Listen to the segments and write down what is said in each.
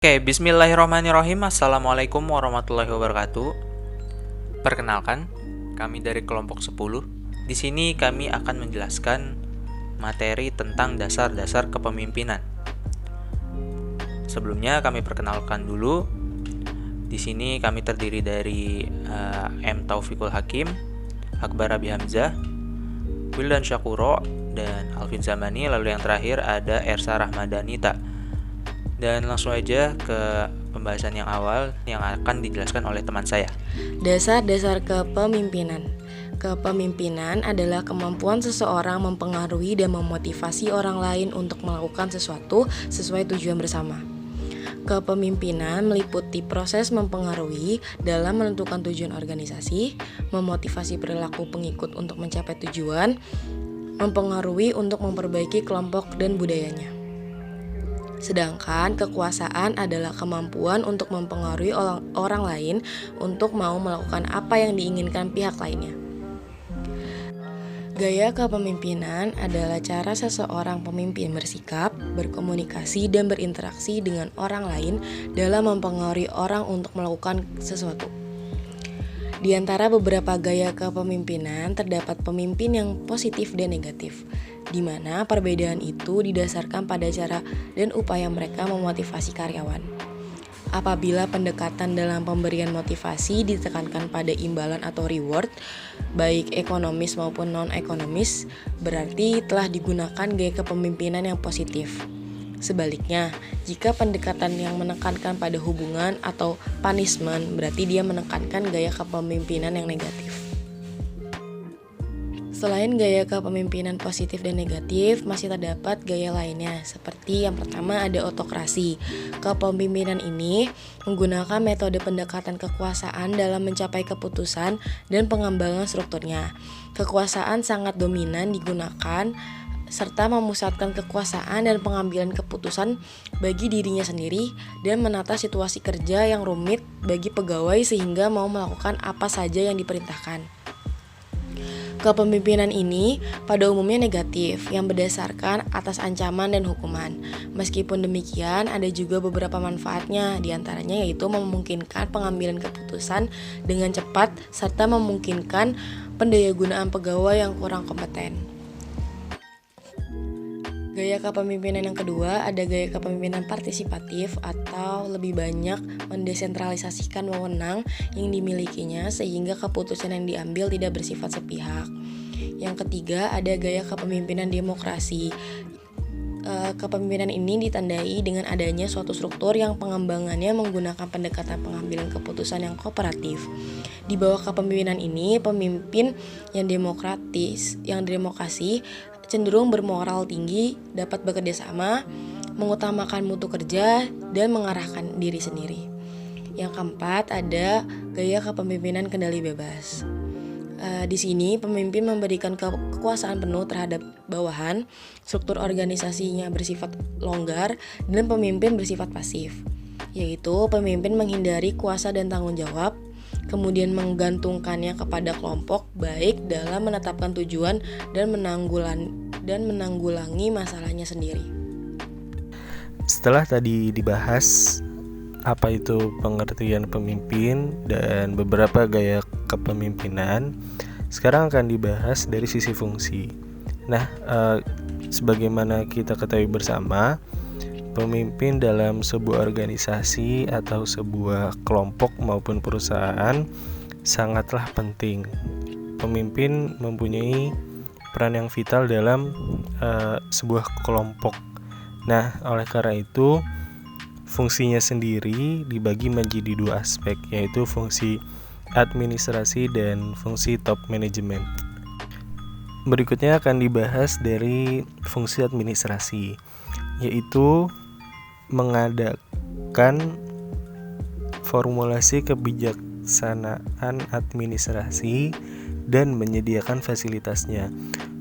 Oke, bismillahirrahmanirrahim. Assalamualaikum warahmatullahi wabarakatuh. Perkenalkan, kami dari kelompok 10. Di sini kami akan menjelaskan materi tentang dasar-dasar kepemimpinan. Sebelumnya kami perkenalkan dulu. Di sini kami terdiri dari M. Taufikul Hakim, Akbar Abi Hamzah, Wildan Syakuro, dan Alvin Zamani. Lalu yang terakhir ada Ersa Rahmadanita. Dan langsung aja ke pembahasan yang awal yang akan dijelaskan oleh teman saya. Dasar-dasar kepemimpinan. Kepemimpinan adalah kemampuan seseorang mempengaruhi dan memotivasi orang lain untuk melakukan sesuatu sesuai tujuan bersama. Kepemimpinan meliputi proses mempengaruhi dalam menentukan tujuan organisasi, memotivasi perilaku pengikut untuk mencapai tujuan, mempengaruhi untuk memperbaiki kelompok dan budayanya. Sedangkan kekuasaan adalah kemampuan untuk mempengaruhi orang lain untuk mau melakukan apa yang diinginkan pihak lainnya. Gaya kepemimpinan adalah cara seseorang pemimpin bersikap, berkomunikasi, dan berinteraksi dengan orang lain dalam mempengaruhi orang untuk melakukan sesuatu. Di antara beberapa gaya kepemimpinan terdapat pemimpin yang positif dan negatif, di mana perbedaan itu didasarkan pada cara dan upaya mereka memotivasi karyawan. Apabila pendekatan dalam pemberian motivasi ditekankan pada imbalan atau reward, baik ekonomis maupun non-ekonomis, berarti telah digunakan gaya kepemimpinan yang positif. Sebaliknya, jika pendekatan yang menekankan pada hubungan atau punishment, berarti dia menekankan gaya kepemimpinan yang negatif. Selain gaya kepemimpinan positif dan negatif, masih terdapat gaya lainnya, seperti yang pertama ada otokrasi. Kepemimpinan ini menggunakan metode pendekatan kekuasaan dalam mencapai keputusan dan pengembangan strukturnya. Kekuasaan sangat dominan digunakan serta memusatkan kekuasaan dan pengambilan keputusan bagi dirinya sendiri dan menata situasi kerja yang rumit bagi pegawai sehingga mau melakukan apa saja yang diperintahkan. Kepemimpinan ini pada umumnya negatif yang berdasarkan atas ancaman dan hukuman. Meskipun demikian, ada juga beberapa manfaatnya, diantaranya yaitu memungkinkan pengambilan keputusan dengan cepat serta memungkinkan pendayagunaan pegawai yang kurang kompeten. Gaya kepemimpinan yang kedua ada gaya kepemimpinan partisipatif atau lebih banyak mendesentralisasikan wewenang yang dimilikinya sehingga keputusan yang diambil tidak bersifat sepihak. Yang ketiga ada gaya kepemimpinan demokrasi. Kepemimpinan ini ditandai dengan adanya suatu struktur yang pengembangannya menggunakan pendekatan pengambilan keputusan yang kooperatif. Di bawah kepemimpinan ini, pemimpin yang demokrasi cenderung bermoral tinggi, dapat bekerja sama, mengutamakan mutu kerja, dan mengarahkan diri sendiri. Yang keempat ada gaya kepemimpinan kendali bebas. Di sini pemimpin memberikan kekuasaan penuh terhadap bawahan, struktur organisasinya bersifat longgar, dan pemimpin bersifat pasif. Yaitu pemimpin menghindari kuasa dan tanggung jawab, kemudian menggantungkannya kepada kelompok baik dalam menetapkan tujuan dan menanggulangi masalahnya sendiri. Setelah tadi dibahas apa itu pengertian pemimpin dan beberapa gaya kepemimpinan, sekarang akan dibahas dari sisi fungsi. Nah, sebagaimana kita ketahui bersama, pemimpin dalam sebuah organisasi atau sebuah kelompok maupun perusahaan sangatlah penting. Pemimpin mempunyai peran yang vital dalam sebuah kelompok. Nah, oleh karena itu fungsinya sendiri dibagi menjadi dua aspek, yaitu fungsi administrasi dan fungsi top management. Berikutnya akan dibahas dari fungsi administrasi, yaitu mengadakan formulasi kebijaksanaan administrasi dan menyediakan fasilitasnya.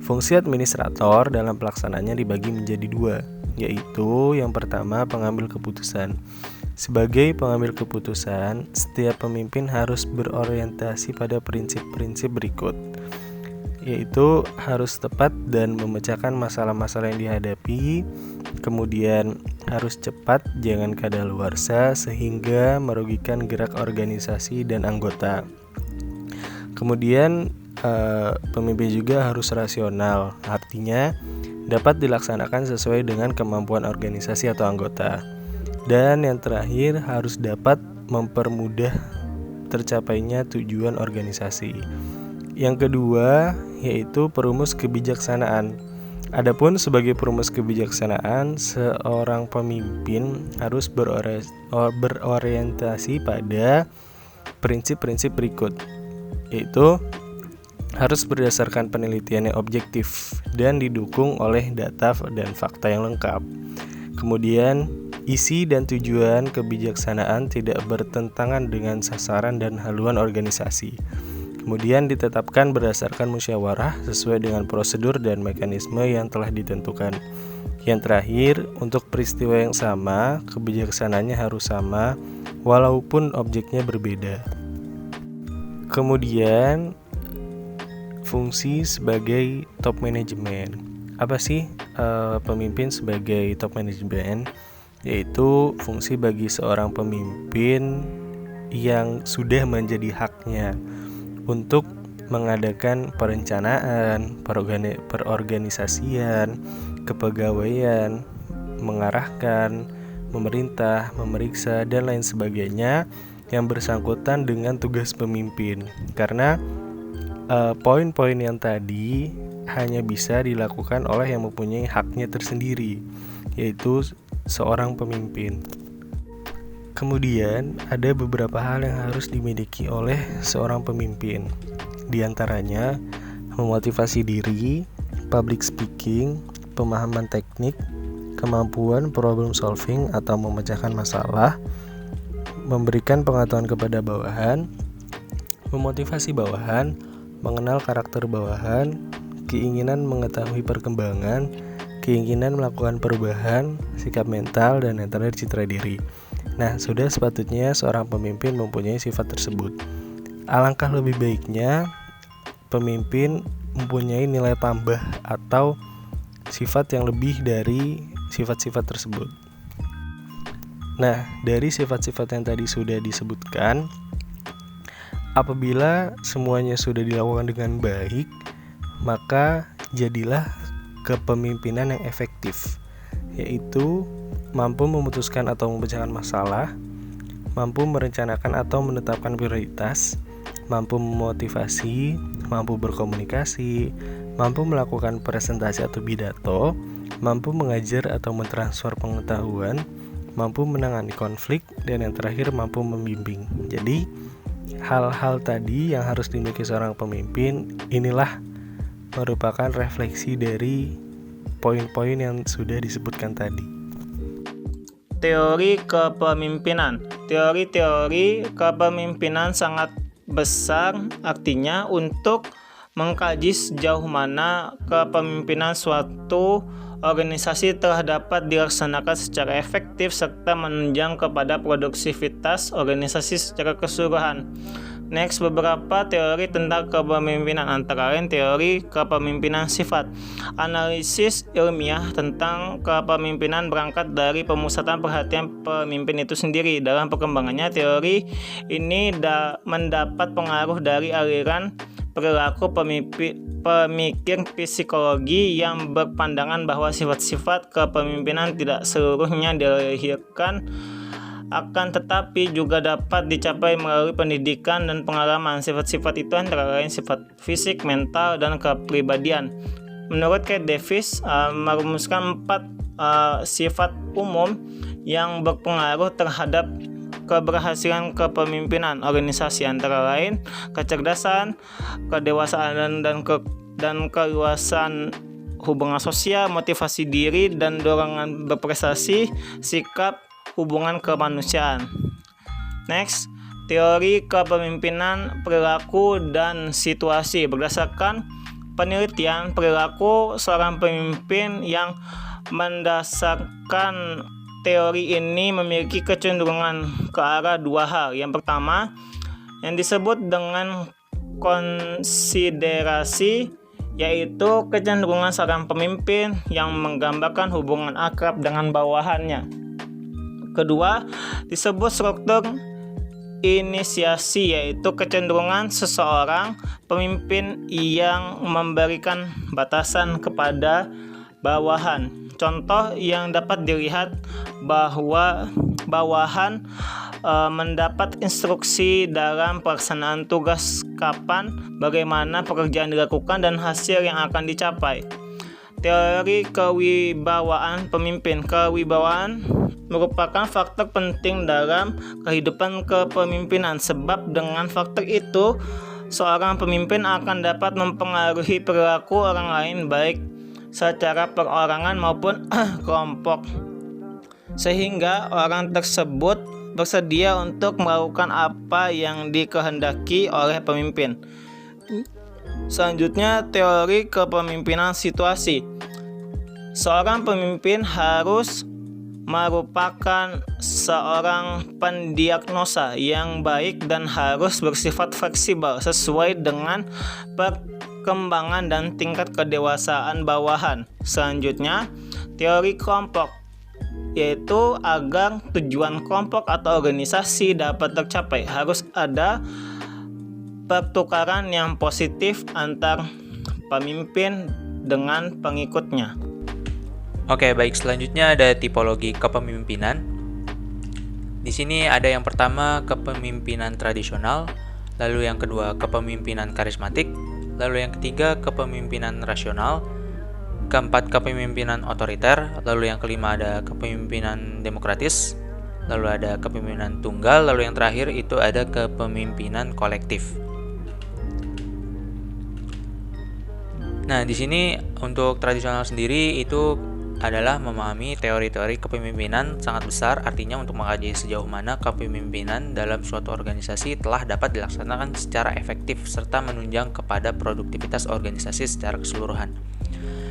Fungsi administrator dalam pelaksanaannya dibagi menjadi dua, yaitu yang pertama pengambil keputusan. Sebagai pengambil keputusan, setiap pemimpin harus berorientasi pada prinsip-prinsip berikut, yaitu harus tepat dan memecahkan masalah-masalah yang dihadapi, Kemudian harus cepat, jangan kadaluarsa sehingga merugikan gerak organisasi dan anggota. Kemudian pemimpin juga harus rasional, artinya dapat dilaksanakan sesuai dengan kemampuan organisasi atau anggota. Dan yang terakhir harus dapat mempermudah tercapainya tujuan organisasi. Yang kedua yaitu perumus kebijaksanaan. Adapun sebagai perumus kebijaksanaan, seorang pemimpin harus berorientasi pada prinsip-prinsip berikut, yaitu harus berdasarkan penelitian yang objektif dan didukung oleh data dan fakta yang lengkap. Kemudian, isi dan tujuan kebijaksanaan tidak bertentangan dengan sasaran dan haluan organisasi. Kemudian ditetapkan berdasarkan musyawarah sesuai dengan prosedur dan mekanisme yang telah ditentukan. Yang terakhir, untuk peristiwa yang sama, kebijaksanaannya harus sama walaupun objeknya berbeda. Kemudian, fungsi sebagai top management. Apa sih pemimpin sebagai top management? Yaitu fungsi bagi seorang pemimpin yang sudah menjadi haknya untuk mengadakan perencanaan, perorganisasian, kepegawaian, mengarahkan, memerintah, memeriksa, dan lain sebagainya yang bersangkutan dengan tugas pemimpin. Karena poin-poin yang tadi hanya bisa dilakukan oleh yang mempunyai haknya tersendiri, yaitu seorang pemimpin. Kemudian ada beberapa hal yang harus dimiliki oleh seorang pemimpin. Di antaranya memotivasi diri, public speaking, pemahaman teknik, kemampuan problem solving atau memecahkan masalah, memberikan pengetahuan kepada bawahan, memotivasi bawahan, mengenal karakter bawahan, keinginan mengetahui perkembangan, keinginan melakukan perubahan, sikap mental, dan yang terakhir citra diri. Nah, sudah sepatutnya seorang pemimpin mempunyai sifat tersebut. Alangkah lebih baiknya pemimpin mempunyai nilai tambah atau sifat yang lebih dari sifat-sifat tersebut. Nah, dari sifat-sifat yang tadi sudah disebutkan, apabila semuanya sudah dilakukan dengan baik, maka jadilah kepemimpinan yang efektif, yaitu mampu memutuskan atau memecahkan masalah, mampu merencanakan atau menetapkan prioritas, mampu memotivasi, mampu berkomunikasi, mampu melakukan presentasi atau pidato, mampu mengajar atau mentransfer pengetahuan, mampu menangani konflik, dan yang terakhir mampu membimbing. Jadi, hal-hal tadi yang harus dimiliki seorang pemimpin, inilah merupakan refleksi dari poin-poin yang sudah disebutkan tadi. Teori kepemimpinan. Teori-teori kepemimpinan sangat besar, artinya untuk mengkaji sejauh mana kepemimpinan suatu organisasi telah dapat dilaksanakan secara efektif serta menunjang kepada produktivitas organisasi secara keseluruhan. Next, beberapa teori tentang kepemimpinan, antara lain teori kepemimpinan sifat. Analisis ilmiah tentang kepemimpinan berangkat dari pemusatan perhatian pemimpin itu sendiri. Dalam perkembangannya, teori ini mendapat pengaruh dari aliran perilaku pemikir psikologi yang berpandangan bahwa sifat-sifat kepemimpinan tidak seluruhnya dilahirkan, akan tetapi juga dapat dicapai melalui pendidikan dan pengalaman. Sifat-sifat itu antara lain sifat fisik, mental, dan kepribadian. Menurut Kate Davis, merumuskan 4 sifat umum yang berpengaruh terhadap keberhasilan kepemimpinan organisasi, antara lain kecerdasan, kedewasaan, dan keluasan hubungan sosial, motivasi diri dan dorongan berprestasi, sikap, hubungan kemanusiaan. Next, teori kepemimpinan perilaku dan situasi. Berdasarkan penelitian perilaku seorang pemimpin yang mendasarkan teori ini memiliki kecenderungan ke arah 2 hal. Yang pertama, yang disebut dengan konsiderasi, yaitu kecenderungan seorang pemimpin yang menggambarkan hubungan akrab dengan bawahannya. Kedua, disebut struktur inisiasi, yaitu kecenderungan seseorang pemimpin yang memberikan batasan kepada bawahan. Contoh yang dapat dilihat bahwa bawahan mendapat instruksi dalam pelaksanaan tugas, kapan, bagaimana pekerjaan dilakukan, dan hasil yang akan dicapai. Teori kewibawaan pemimpin. Kewibawaan merupakan faktor penting dalam kehidupan kepemimpinan, sebab dengan faktor itu seorang pemimpin akan dapat mempengaruhi perilaku orang lain baik secara perorangan maupun kelompok, sehingga orang tersebut bersedia untuk melakukan apa yang dikehendaki oleh pemimpin. Selanjutnya, teori kepemimpinan situasi. Seorang pemimpin harus merupakan seorang pendiagnosa yang baik dan harus bersifat fleksibel sesuai dengan perkembangan dan tingkat kedewasaan bawahan. Selanjutnya, teori kelompok, yaitu agar tujuan kelompok atau organisasi dapat tercapai harus ada pertukaran yang positif antar pemimpin dengan pengikutnya. Oke, baik, selanjutnya ada tipologi kepemimpinan. Di sini ada yang pertama kepemimpinan tradisional, lalu yang kedua kepemimpinan karismatik, lalu yang ketiga kepemimpinan rasional, keempat kepemimpinan otoriter, lalu yang kelima ada kepemimpinan demokratis, lalu ada kepemimpinan tunggal, lalu yang terakhir itu ada kepemimpinan kolektif. Nah, di sini untuk tradisional sendiri itu adalah memahami teori-teori kepemimpinan sangat besar, artinya untuk mengkaji sejauh mana kepemimpinan dalam suatu organisasi telah dapat dilaksanakan secara efektif serta menunjang kepada produktivitas organisasi secara keseluruhan.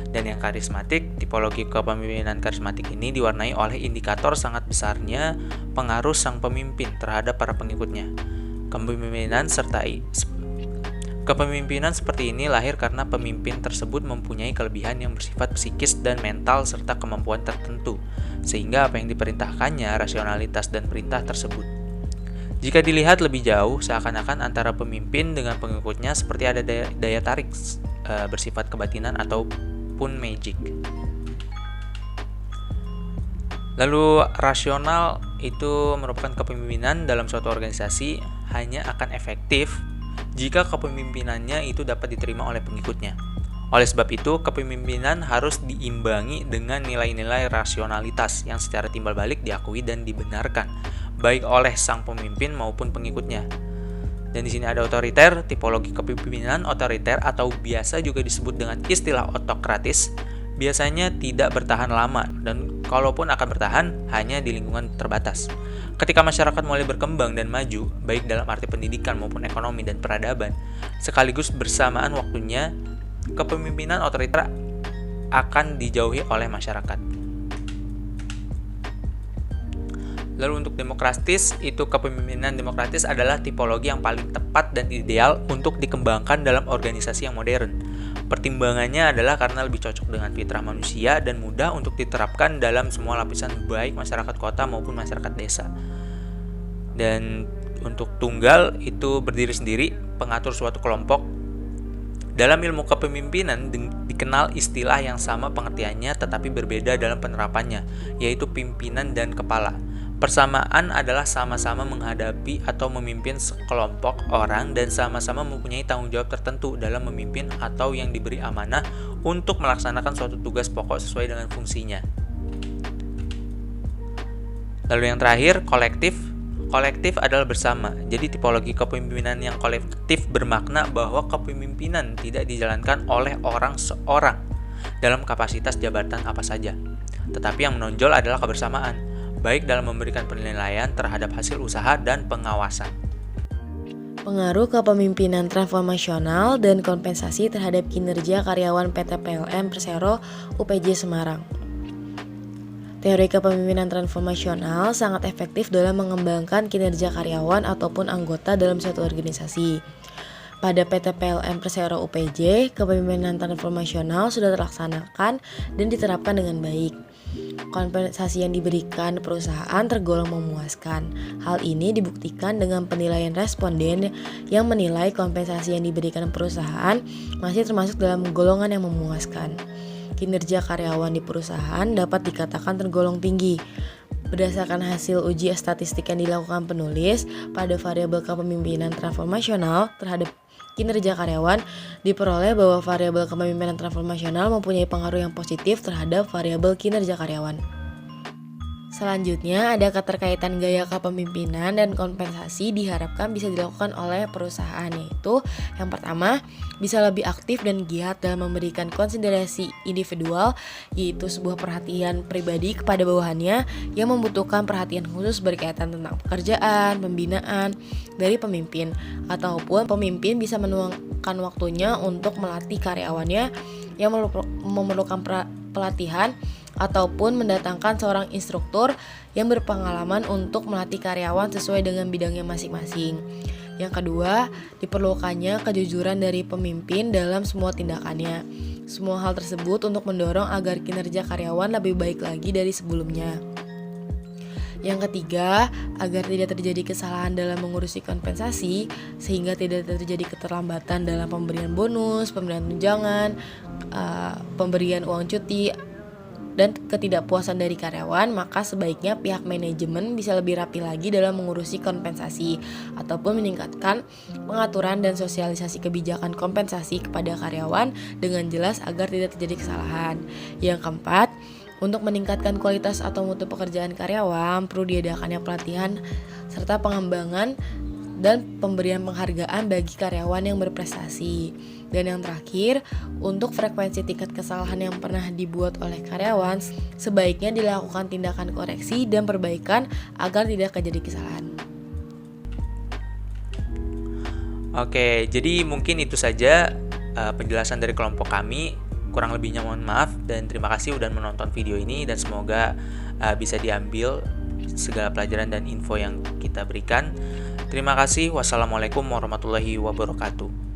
Dan yang karismatik, tipologi kepemimpinan karismatik ini diwarnai oleh indikator sangat besarnya pengaruh sang pemimpin terhadap para pengikutnya. Kepemimpinan seperti ini lahir karena pemimpin tersebut mempunyai kelebihan yang bersifat psikis dan mental serta kemampuan tertentu, sehingga apa yang diperintahkannya rasionalitas dan perintah tersebut. Jika dilihat lebih jauh, seakan-akan antara pemimpin dengan pengikutnya seperti ada daya tarik bersifat kebatinan ataupun magic. Lalu rasional itu merupakan kepemimpinan dalam suatu organisasi hanya akan efektif jika kepemimpinannya itu dapat diterima oleh pengikutnya. Oleh sebab itu, kepemimpinan harus diimbangi dengan nilai-nilai rasionalitas yang secara timbal balik diakui dan dibenarkan, baik oleh sang pemimpin maupun pengikutnya. Dan di sini ada otoriter, tipologi kepemimpinan otoriter atau biasa juga disebut dengan istilah otokratis, biasanya tidak bertahan lama dan kalaupun akan bertahan hanya di lingkungan terbatas. Ketika masyarakat mulai berkembang dan maju, baik dalam arti pendidikan maupun ekonomi dan peradaban, sekaligus bersamaan waktunya, kepemimpinan otoriter akan dijauhi oleh masyarakat. Lalu untuk demokratis, itu kepemimpinan demokratis adalah tipologi yang paling tepat dan ideal untuk dikembangkan dalam organisasi yang modern. Pertimbangannya adalah karena lebih cocok dengan fitrah manusia dan mudah untuk diterapkan dalam semua lapisan baik masyarakat kota maupun masyarakat desa. Dan untuk tunggal itu berdiri sendiri, pengatur suatu kelompok. Dalam ilmu kepemimpinan dikenal istilah yang sama pengertiannya tetapi berbeda dalam penerapannya, yaitu pimpinan dan kepala. Persamaan adalah sama-sama menghadapi atau memimpin sekelompok orang dan sama-sama mempunyai tanggung jawab tertentu dalam memimpin atau yang diberi amanah untuk melaksanakan suatu tugas pokok sesuai dengan fungsinya. Lalu yang terakhir, kolektif. Kolektif adalah bersama. Jadi tipologi kepemimpinan yang kolektif bermakna bahwa kepemimpinan tidak dijalankan oleh orang seorang dalam kapasitas jabatan apa saja, tetapi yang menonjol adalah kebersamaan, baik dalam memberikan penilaian terhadap hasil usaha dan pengawasan. Pengaruh kepemimpinan transformasional dan kompensasi terhadap kinerja karyawan PT PLN Persero UPJ Semarang. Teori kepemimpinan transformasional sangat efektif dalam mengembangkan kinerja karyawan ataupun anggota dalam suatu organisasi. Pada PT PLN Persero UPJ, kepemimpinan transformasional sudah terlaksanakan dan diterapkan dengan baik. Kompensasi yang diberikan perusahaan tergolong memuaskan. Hal ini dibuktikan dengan penilaian responden yang menilai kompensasi yang diberikan perusahaan masih termasuk dalam golongan yang memuaskan. Kinerja karyawan di perusahaan dapat dikatakan tergolong tinggi. Berdasarkan hasil uji statistik yang dilakukan penulis pada variabel kepemimpinan transformasional terhadap kinerja karyawan, diperoleh bahwa variabel kepemimpinan transformasional mempunyai pengaruh yang positif terhadap variabel kinerja karyawan. Selanjutnya, ada keterkaitan gaya kepemimpinan dan kompensasi diharapkan bisa dilakukan oleh perusahaan, yaitu yang pertama, bisa lebih aktif dan giat dalam memberikan konsiderasi individual, yaitu sebuah perhatian pribadi kepada bawahannya yang membutuhkan perhatian khusus berkaitan tentang pekerjaan, pembinaan dari pemimpin, ataupun pemimpin bisa menuangkan waktunya untuk melatih karyawannya yang memerlukan pelatihan ataupun mendatangkan seorang instruktur yang berpengalaman untuk melatih karyawan sesuai dengan bidangnya masing-masing. Yang kedua, diperlukannya kejujuran dari pemimpin dalam semua tindakannya. Semua hal tersebut untuk mendorong agar kinerja karyawan lebih baik lagi dari sebelumnya. Yang ketiga, agar tidak terjadi kesalahan dalam mengurusi kompensasi, sehingga tidak terjadi keterlambatan dalam pemberian bonus, pemberian tunjangan, pemberian uang cuti, dan ketidakpuasan dari karyawan, maka sebaiknya pihak manajemen bisa lebih rapi lagi dalam mengurusi kompensasi ataupun meningkatkan pengaturan dan sosialisasi kebijakan kompensasi kepada karyawan dengan jelas agar tidak terjadi kesalahan. Yang keempat, untuk meningkatkan kualitas atau mutu pekerjaan karyawan, perlu diadakannya pelatihan serta pengembangan dan pemberian penghargaan bagi karyawan yang berprestasi. Dan yang terakhir, untuk frekuensi tingkat kesalahan yang pernah dibuat oleh karyawan, sebaiknya dilakukan tindakan koreksi dan perbaikan agar tidak terjadi kesalahan. Oke, jadi mungkin itu saja penjelasan dari kelompok kami. Kurang lebihnya mohon maaf dan terima kasih udah menonton video ini dan semoga bisa diambil segala pelajaran dan info yang kita berikan. Terima kasih. Wassalamualaikum warahmatullahi wabarakatuh.